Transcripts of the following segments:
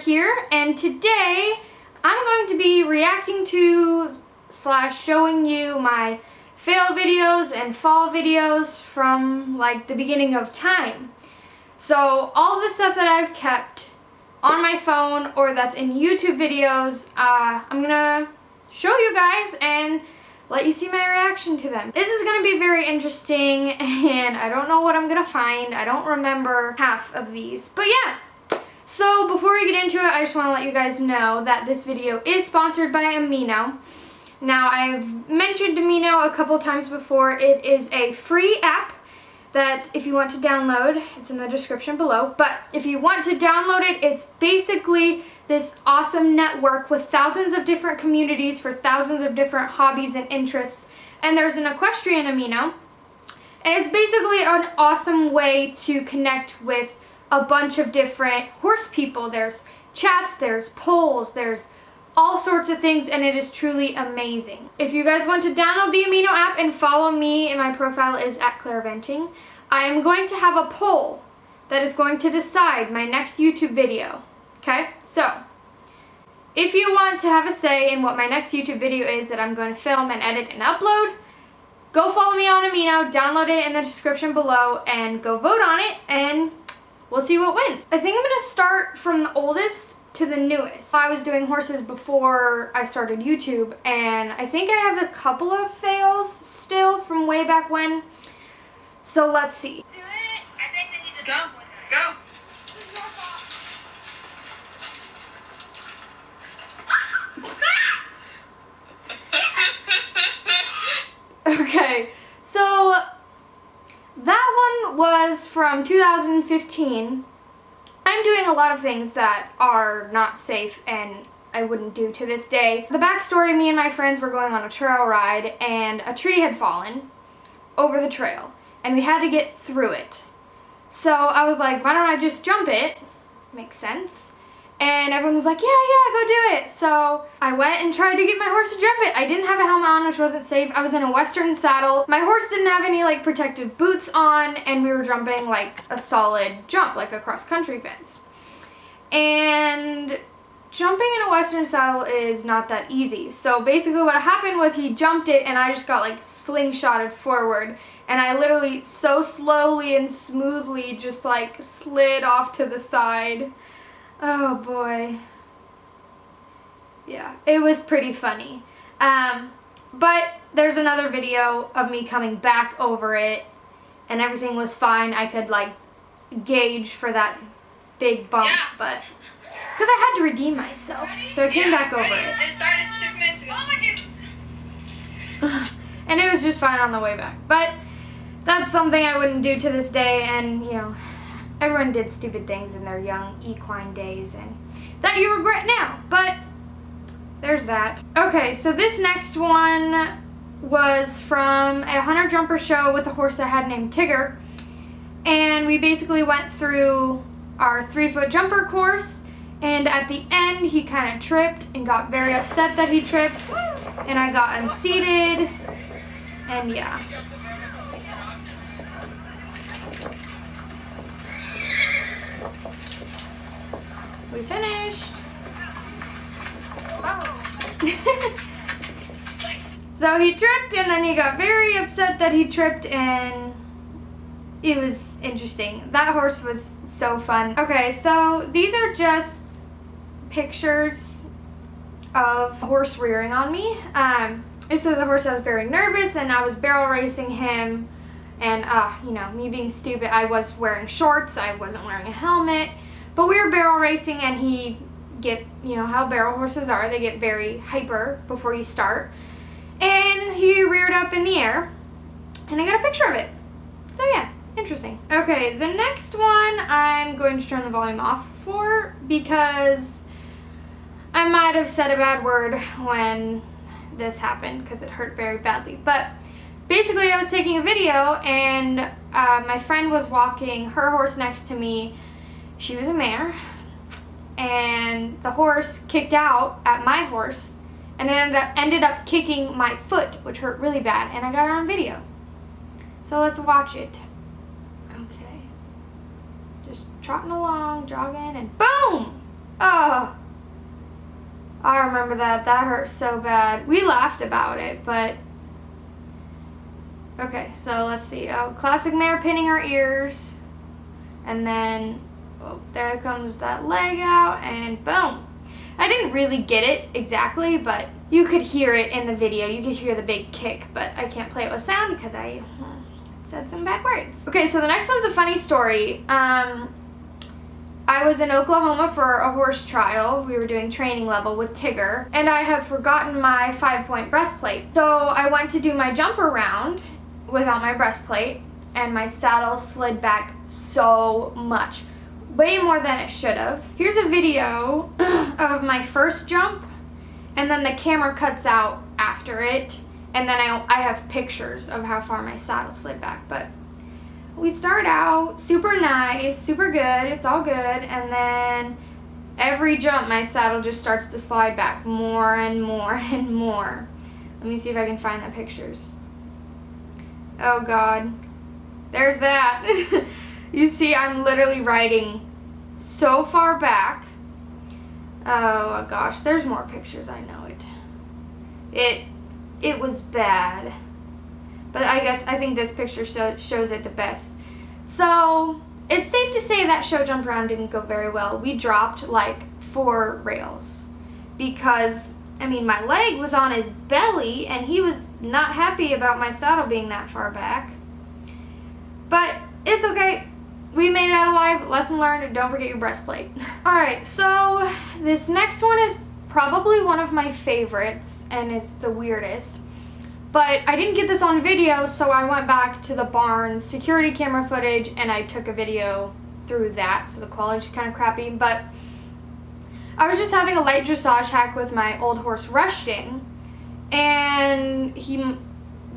Here, and today I'm going to be reacting to / showing you my fail videos and fall videos from like the beginning of time. So all the stuff that I've kept on my phone or that's in YouTube videos, I'm gonna show you guys and let you see my reaction to them. This is gonna be very interesting, and I don't know what I'm gonna find. I don't remember half of these, but yeah. So before we get into it, I just want to let you guys know that this video is sponsored by Amino. Now, I've mentioned Amino a couple times before. It is a free app that if you want to download, it's in the description below. But if you want to download it, it's basically this awesome network with thousands of different communities for thousands of different hobbies and interests. And there's an equestrian Amino. And it's basically an awesome way to connect with a bunch of different horse people. There's chats, there's polls, there's all sorts of things, and it is truly amazing. If you guys want to download the Amino app and follow me, and my profile is @claireventing, I am going to have a poll that is going to decide my next YouTube video. Okay, so if you want to have a say in what my next YouTube video is that I'm going to film and edit and upload, go follow me on Amino, download it in the description below, and go vote on it, and we'll see what wins. I think I'm gonna start from the oldest to the newest. I was doing horses before I started YouTube, and I think I have a couple of fails still from way back when. So let's see. Do it. I think that he just go. Okay, so that one was from 2015. I'm doing a lot of things that are not safe and I wouldn't do to this day. The backstory, me and my friends were going on a trail ride and a tree had fallen over the trail and we had to get through it. So I was like, why don't I just jump it? Makes sense. And everyone was like, yeah, go do it. So I went and tried to get my horse to jump it. I didn't have a helmet on, which wasn't safe. I was in a Western saddle. My horse didn't have any like protective boots on, and we were jumping like a solid jump, like a cross-country fence. And jumping in a Western saddle is not that easy. So basically what happened was he jumped it and I just got like slingshotted forward. And I literally so slowly and smoothly just like slid off to the side. Oh boy. Yeah, it was pretty funny. But there's another video of me coming back over it and everything was fine. I could like gauge for that big bump, but because I had to redeem myself. So I came back over it. It started 6 minutes ago. Oh my God. And it was just fine on the way back. But that's something I wouldn't do to this day, and you know, everyone did stupid things in their young equine days and that you regret now, but there's that. Okay, so this next one was from a hunter jumper show with a horse I had named Tigger, and we basically went through our 3-foot jumper course, and at the end he kind of tripped and got very upset that he tripped, and I got unseated, and yeah. We finished. Oh. So he tripped and then he got very upset that he tripped, and it was interesting. That horse was so fun. Okay, so these are just pictures of a horse rearing on me. This was a horse I was very nervous, and I was barrel racing him, and you know, me being stupid, I was wearing shorts, I wasn't wearing a helmet. But we were barrel racing, and he gets, you know how barrel horses are, they get very hyper before you start. And he reared up in the air, and I got a picture of it. So yeah, interesting. Okay, the next one I'm going to turn the volume off for because I might have said a bad word when this happened because it hurt very badly. But basically I was taking a video, and my friend was walking her horse next to me. She was a mare, and the horse kicked out at my horse, and it ended up kicking my foot, which hurt really bad, and I got it on video. So let's watch it. Okay. Just trotting along, jogging, and boom! Oh! I remember that. That hurt so bad. We laughed about it, but... Okay, so let's see. Oh, classic mare pinning her ears. And then, oh, there comes that leg out, and boom. I didn't really get it exactly, but you could hear it in the video. You could hear the big kick, but I can't play it with sound because I said some bad words. Okay, so the next one's a funny story. I was in Oklahoma for a horse trial. We were doing training level with Tigger, and I had forgotten my 5-point breastplate. So I went to do my jump around without my breastplate, and my saddle slid back so much. Way more than it should have. Here's a video of my first jump, and then the camera cuts out after it, and then I have pictures of how far my saddle slid back. But we start out super nice, super good, it's all good, and then every jump my saddle just starts to slide back more and more and more. Let me see if I can find the pictures. Oh God, there's that. You see, I'm literally riding so far back. Oh gosh, there's more pictures, I know it. It was bad. But I think this picture shows it the best. So, it's safe to say that show jump around didn't go very well. We dropped like 4 rails. Because, I mean, my leg was on his belly, and he was not happy about my saddle being that far back. But, it's okay. We made it out alive. Lesson learned, don't forget your breastplate. Alright, so this next one is probably one of my favorites, and it's the weirdest. But I didn't get this on video, so I went back to the barn's security camera footage, and I took a video through that, so the quality's kind of crappy. But I was just having a light dressage hack with my old horse Rushton, and he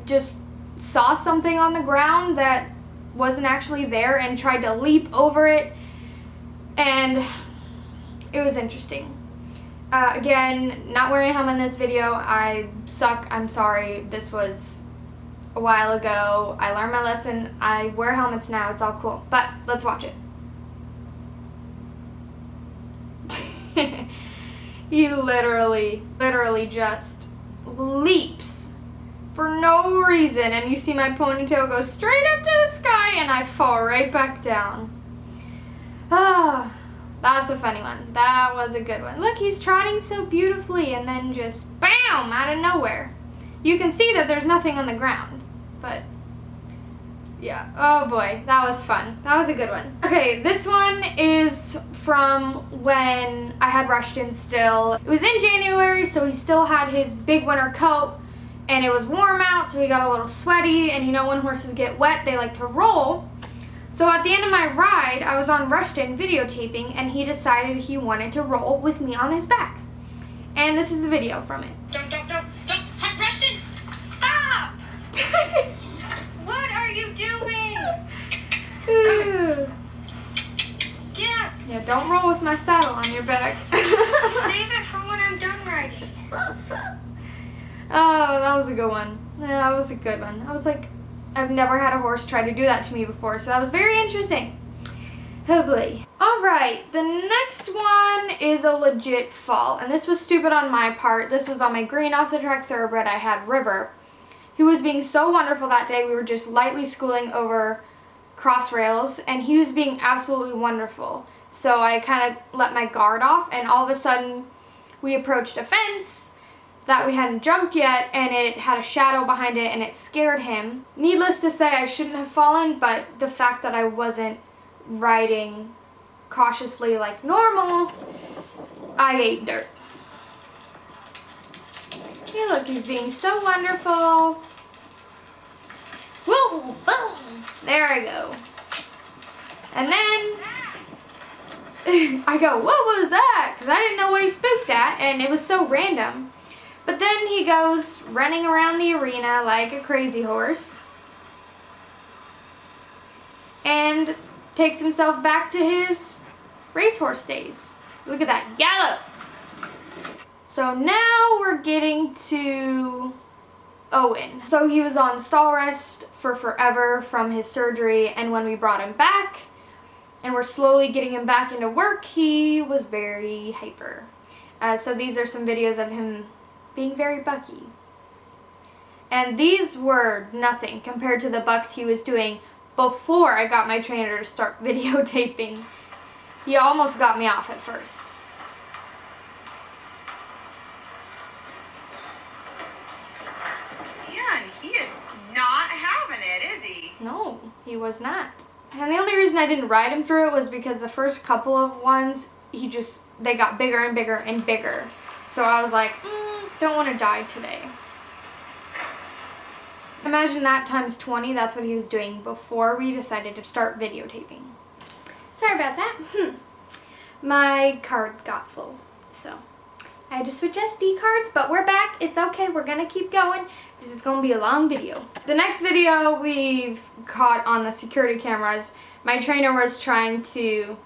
just saw something on the ground that wasn't actually there and tried to leap over it, and it was interesting. Again, not wearing a helmet in this video. I suck. I'm sorry. This was a while ago. I learned my lesson. I wear helmets now. It's all cool. But let's watch it. He literally just leaps for no reason, and you see my ponytail go straight up to the sky, and I fall right back down. Ah. That's a funny one. That was a good one. Look, he's trotting so beautifully, and then just BAM! Out of nowhere. You can see that there's nothing on the ground. But, yeah. Oh boy, that was fun. That was a good one. Okay, this one is from when I had Rushton still. It was in January, so he still had his big winter coat, and it was warm out, so he got a little sweaty, and you know when horses get wet, they like to roll. So at the end of my ride, I was on Rushton videotaping, and he decided he wanted to roll with me on his back. And this is the video from it. Don't. Rushton, stop! What are you doing? Get up. Yeah, don't roll with my saddle on your back. Save it for when I'm done riding. Oh, that was a good one. Yeah, that was a good one. I was like, I've never had a horse try to do that to me before, so that was very interesting. Oh boy. Alright, the next one is a legit fall, and this was stupid on my part. This was on my green off-the-track thoroughbred I had, River, who was being so wonderful that day. We were just lightly schooling over cross rails, and he was being absolutely wonderful. So I kind of let my guard off, and all of a sudden we approached a fence that we hadn't jumped yet, and it had a shadow behind it, and it scared him. Needless to say, I shouldn't have fallen, but the fact that I wasn't riding cautiously like normal, I ate dirt. Hey, look, he's being so wonderful. Whoa, boom, there I go. And then I go, what was that? Because I didn't know what he spooked at, and it was so random. But then he goes running around the arena like a crazy horse and takes himself back to his racehorse days. Look at that gallop. So now we're getting to Owen. So he was on stall rest for forever from his surgery, and when we brought him back and we're slowly getting him back into work, he was very hyper. So these are some videos of him being very bucky. And these were nothing compared to the bucks he was doing before I got my trainer to start videotaping. He almost got me off at first. Man, he is not having it, is he? No, he was not. And the only reason I didn't ride him through it was because the first couple of ones, they got bigger and bigger and bigger. So I was like, don't want to die today. Imagine that times 20, that's what he was doing before we decided to start videotaping. Sorry about that. My card got full, so I had to switch SD cards, but we're back. It's okay, we're gonna keep going. This is gonna be a long video. The next video we've caught on the security cameras, my trainer was trying to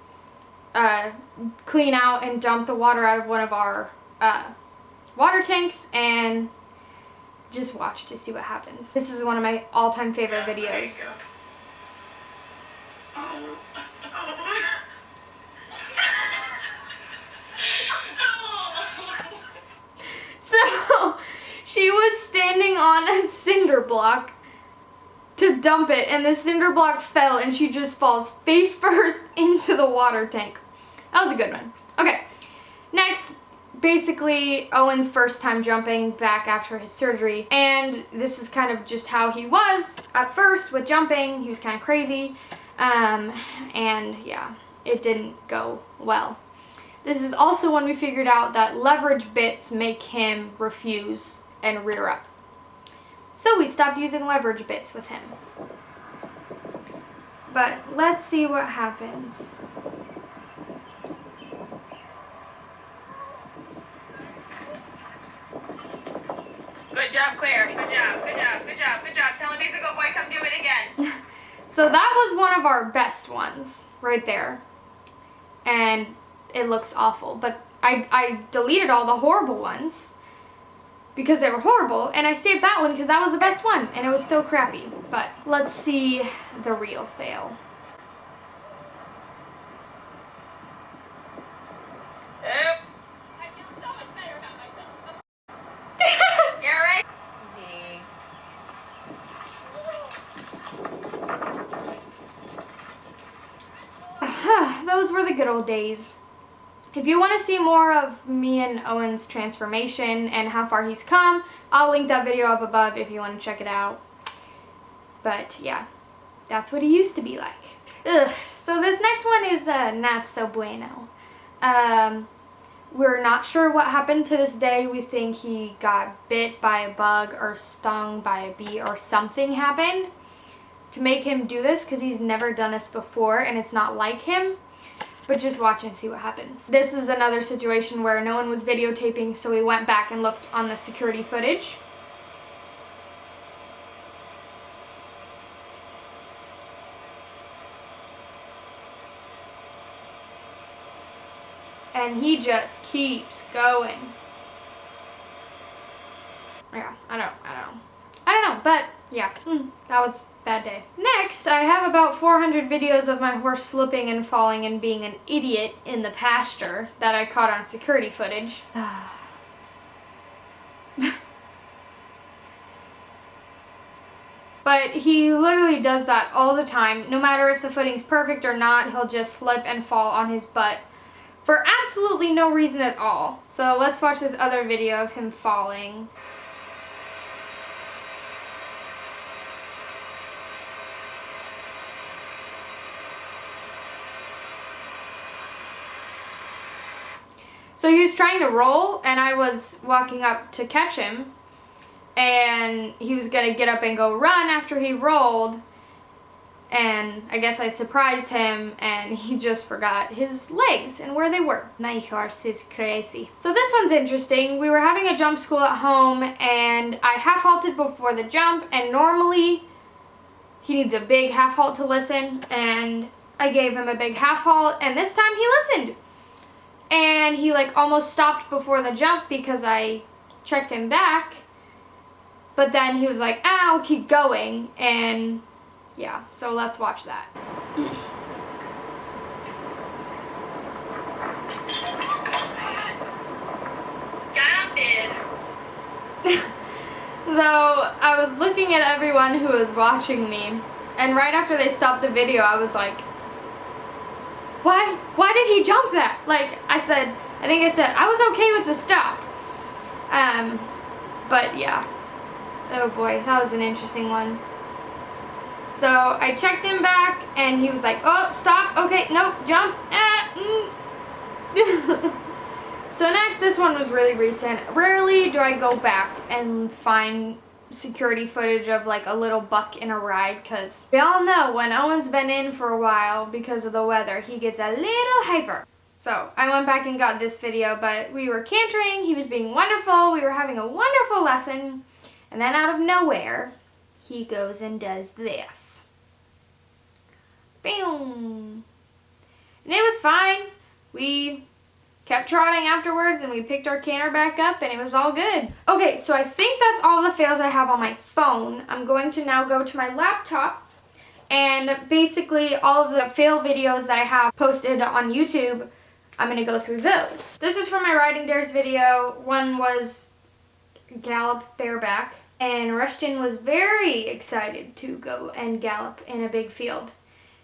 clean out and dump the water out of one of our water tanks, and just watch to see what happens. This is one of my all-time favorite videos. So she was standing on a cinder block to dump it, and the cinder block fell and she just falls face first into the water tank. That was a good one. Okay, next, basically Owen's first time jumping back after his surgery, and this is kind of just how he was at first with jumping. He was kind of crazy, and yeah, it didn't go well. This is also when we figured out that leverage bits make him refuse and rear up. So we stopped using leverage bits with him. But let's see what happens. Good job, Claire. Good job, good job, good job, good job. Tell him he's a good boy. Come do it again. So that was one of our best ones right there. And it looks awful. But I deleted all the horrible ones because they were horrible. And I saved that one because that was the best one. And it was still crappy. But let's see the real fail. Yep. I feel so much better about myself. You're right. Those were the good old days. If you want to see more of me and Owen's transformation and how far he's come, I'll link that video up above if you want to check it out. But yeah, that's what he used to be like. Ugh. So this next one is not so bueno. We're not sure what happened to this day. We think he got bit by a bug or stung by a bee or something happened to make him do this, because he's never done this before and it's not like him. But just watch and see what happens. This is another situation where no one was videotaping, so we went back and looked on the security footage. And he just keeps going. Yeah, I don't know, but yeah, that was a bad day. Next, I have about 400 videos of my horse slipping and falling and being an idiot in the pasture that I caught on security footage. But he literally does that all the time. No matter if the footing's perfect or not, he'll just slip and fall on his butt for absolutely no reason at all. So let's watch this other video of him falling. So he was trying to roll, and I was walking up to catch him, and he was going to get up and go run after he rolled, and I guess I surprised him, and he just forgot his legs and where they were. My horse is crazy. So this one's interesting. We were having a jump school at home, and I half halted before the jump, and normally he needs a big half halt to listen, and I gave him a big half halt, and this time he listened. And he like almost stopped before the jump because I checked him back. But then he was like, I'll keep going. And yeah, so let's watch that. So I was looking at everyone who was watching me, and right after they stopped the video, I was like, why did he jump that? Like I think I said I was okay with the stop. But yeah. Oh boy, that was an interesting one. So I checked him back, and he was like, oh, stop, okay, nope, jump, So next, this one was really recent. Rarely do I go back and find security footage of like a little buck in a ride, because we all know when Owen's been in for a while because of the weather, he gets a little hyper. So I went back and got this video, but we were cantering, he was being wonderful, we were having a wonderful lesson, and then out of nowhere, he goes and does this. Boom. And it was fine. We kept trotting afterwards, and we picked our canter back up, and it was all good. Okay, so I think that's all the fails I have on my phone. I'm going to now go to my laptop, and basically all of the fail videos that I have posted on YouTube, I'm going to go through those. This is from my Riding Dares video. One was gallop bareback, and Rushton was very excited to go and gallop in a big field.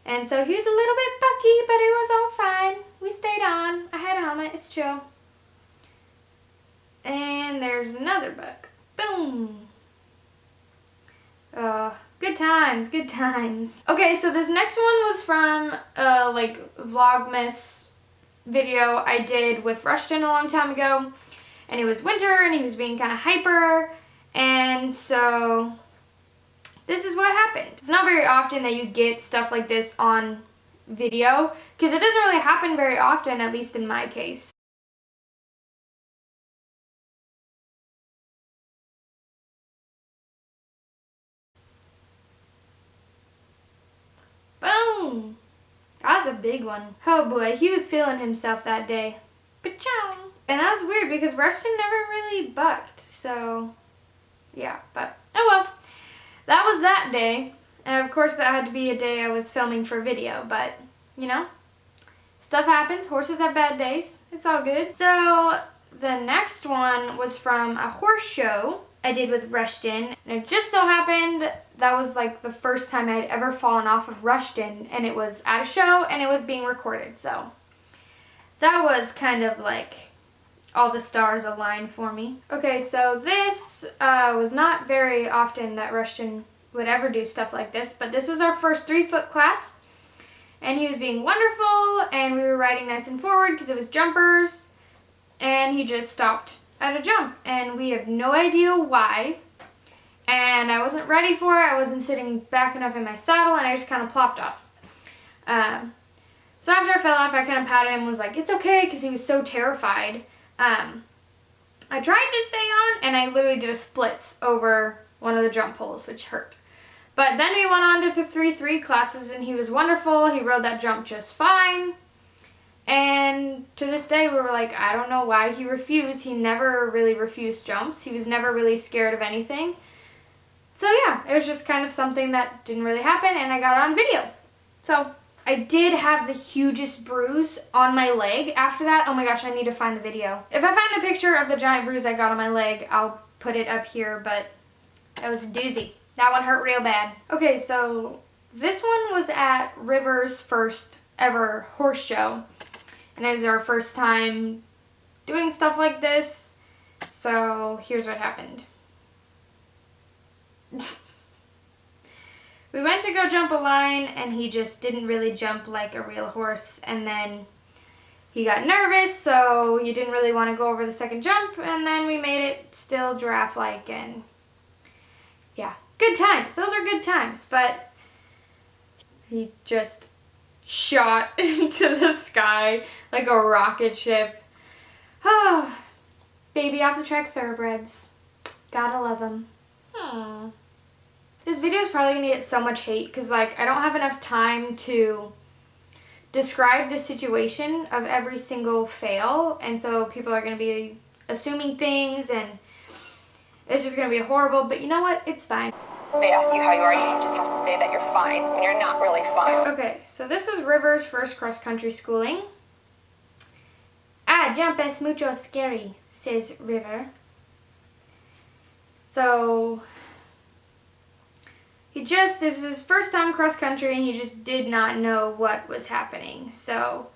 And so he was a little bit bucky, but it was all fine. We stayed on. I had a helmet. It's chill. And there's another buck. Boom. Good times. Good times. Okay, so this next one was from a Vlogmas video I did with Rushton a long time ago. And it was winter, and he was being kind of hyper. And so this is what happened. It's not very often that you get stuff like this on video, because it doesn't really happen very often, at least in my case. Boom! That was a big one. Oh boy, he was feeling himself that day. Pachow! And that was weird because Rushton never really bucked, so yeah, but oh well. That was that day, and of course that had to be a day I was filming for video, but, you know, stuff happens. Horses have bad days. It's all good. So the next one was from a horse show I did with Rushton, and it just so happened that was like the first time I had ever fallen off of Rushton, and it was at a show, and it was being recorded, so that was kind of like all the stars aligned for me. Okay, so this was not very often that Rushton would ever do stuff like this, but this was our first 3-foot class, and he was being wonderful, and we were riding nice and forward because it was jumpers, and he just stopped at a jump, and we have no idea why, and I wasn't ready for it. I wasn't sitting back enough in my saddle, and I just kind of plopped off. So after I fell off, I kind of patted him and was like, it's okay, because he was so terrified. I tried to stay on, and I literally did a splits over one of the jump poles, which hurt. But then we went on to the 3-3 classes, and he was wonderful. He rode that jump just fine. And to this day, we were like, I don't know why he refused. He never really refused jumps. He was never really scared of anything. So yeah, it was just kind of something that didn't really happen, and I got it on video. So I did have the hugest bruise on my leg after that. Oh my gosh, I need to find the video. If I find the picture of the giant bruise I got on my leg, I'll put it up here, but that was a doozy. That one hurt real bad. Okay, so this one was at River's first ever horse show, and it was our first time doing stuff like this, so here's what happened. We went to go jump a line, and he just didn't really jump like a real horse, and then he got nervous, so he didn't really want to go over the second jump, and then we made it still giraffe-like, and yeah, good times. Those are good times, but he just shot into the sky like a rocket ship. Oh, baby off the track thoroughbreds. Gotta love them. This video is probably gonna get so much hate because like I don't have enough time to describe the situation of every single fail, and so people are going to be assuming things, and it's just going to be horrible. But you know what? It's fine. They ask you how you are, you just have to say that you're fine when you're not really fine. Okay, so this was River's first cross-country schooling. Ah, jump es mucho scary, says River. So this is his first time cross-country, and he just did not know what was happening. So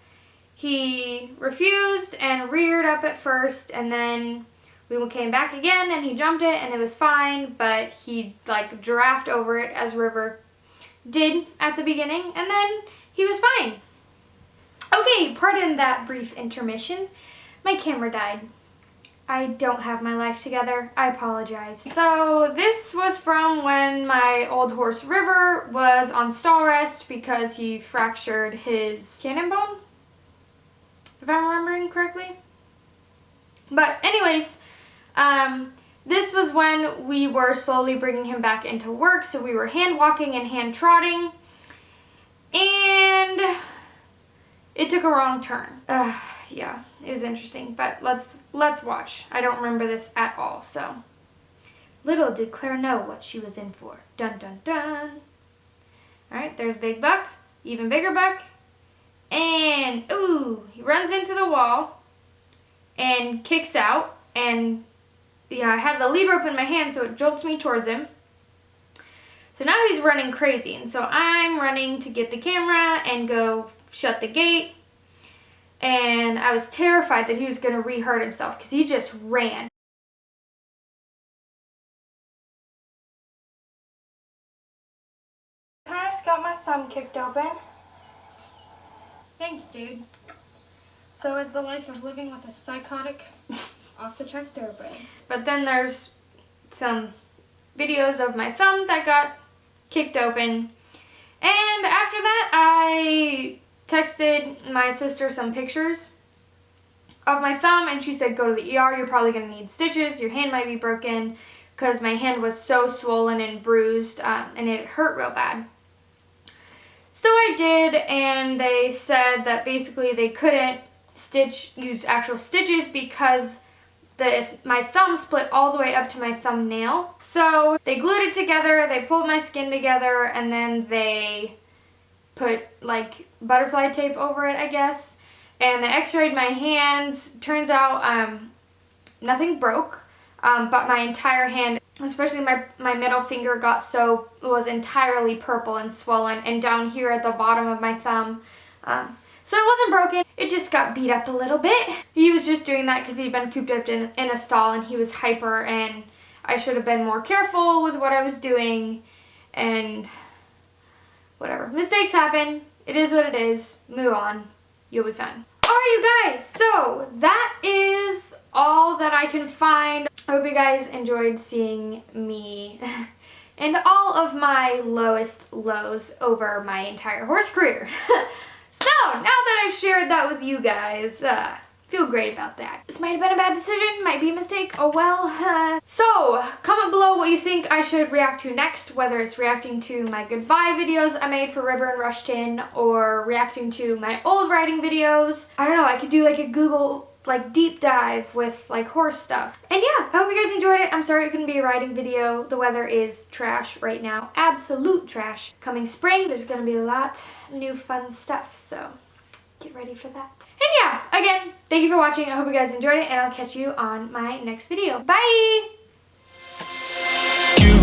he refused and reared up at first, and then we came back again, and he jumped it, and it was fine, but he like giraffe over it as River did at the beginning, and then he was fine. Okay, pardon that brief intermission. My camera died. I don't have my life together. I apologize. So this was from when my old horse River was on stall rest because he fractured his cannon bone, if I'm remembering correctly. But anyways, this was when we were slowly bringing him back into work. So we were hand walking and hand trotting, and it took a wrong turn. Yeah, it was interesting, but let's watch. I don't remember this at all, so. Little did Claire know what she was in for. Dun dun dun. All right, there's Big Buck, even bigger Buck, and ooh, he runs into the wall and kicks out, and yeah, I have the lead rope in my hand, so it jolts me towards him. So now he's running crazy, and so I'm running to get the camera and go shut the gate. And I was terrified that he was going to re-hurt himself because he just ran. I just got my thumb kicked open. Thanks, dude. So is the life of living with a psychotic off-the-track thoroughbred. But then there's some videos of my thumb that got kicked open. And after that, I texted my sister some pictures of my thumb, and she said, go to the ER, you're probably going to need stitches, your hand might be broken, because my hand was so swollen and bruised, and it hurt real bad. So I did, and they said that basically they couldn't use actual stitches because my thumb split all the way up to my thumbnail. So they glued it together, they pulled my skin together, and then they put like butterfly tape over it, I guess, and they x-rayed my hands. Turns out nothing broke, but my entire hand, especially my middle finger, was entirely purple and swollen, and down here at the bottom of my thumb. So it wasn't broken, it just got beat up a little bit. He was just doing that because he'd been cooped up in a stall, and he was hyper, and I should have been more careful with what I was doing, and whatever. Mistakes happen. It is what it is. Move on. You'll be fine. Alright, you guys. So that is all that I can find. I hope you guys enjoyed seeing me and all of my lowest lows over my entire horse career. So now that I've shared that with you guys, feel great about that. This might have been a bad decision, might be a mistake, oh well. So, comment below what you think I should react to next, whether it's reacting to my goodbye videos I made for River and Rushton, or reacting to my old riding videos. I don't know, I could do like a Google deep dive with like horse stuff. And yeah, I hope you guys enjoyed it. I'm sorry it couldn't be a riding video. The weather is trash right now, absolute trash. Coming spring, there's gonna be a lot new fun stuff, so get ready for that. And yeah, again, thank you for watching. I hope you guys enjoyed it, and I'll catch you on my next video. Bye! You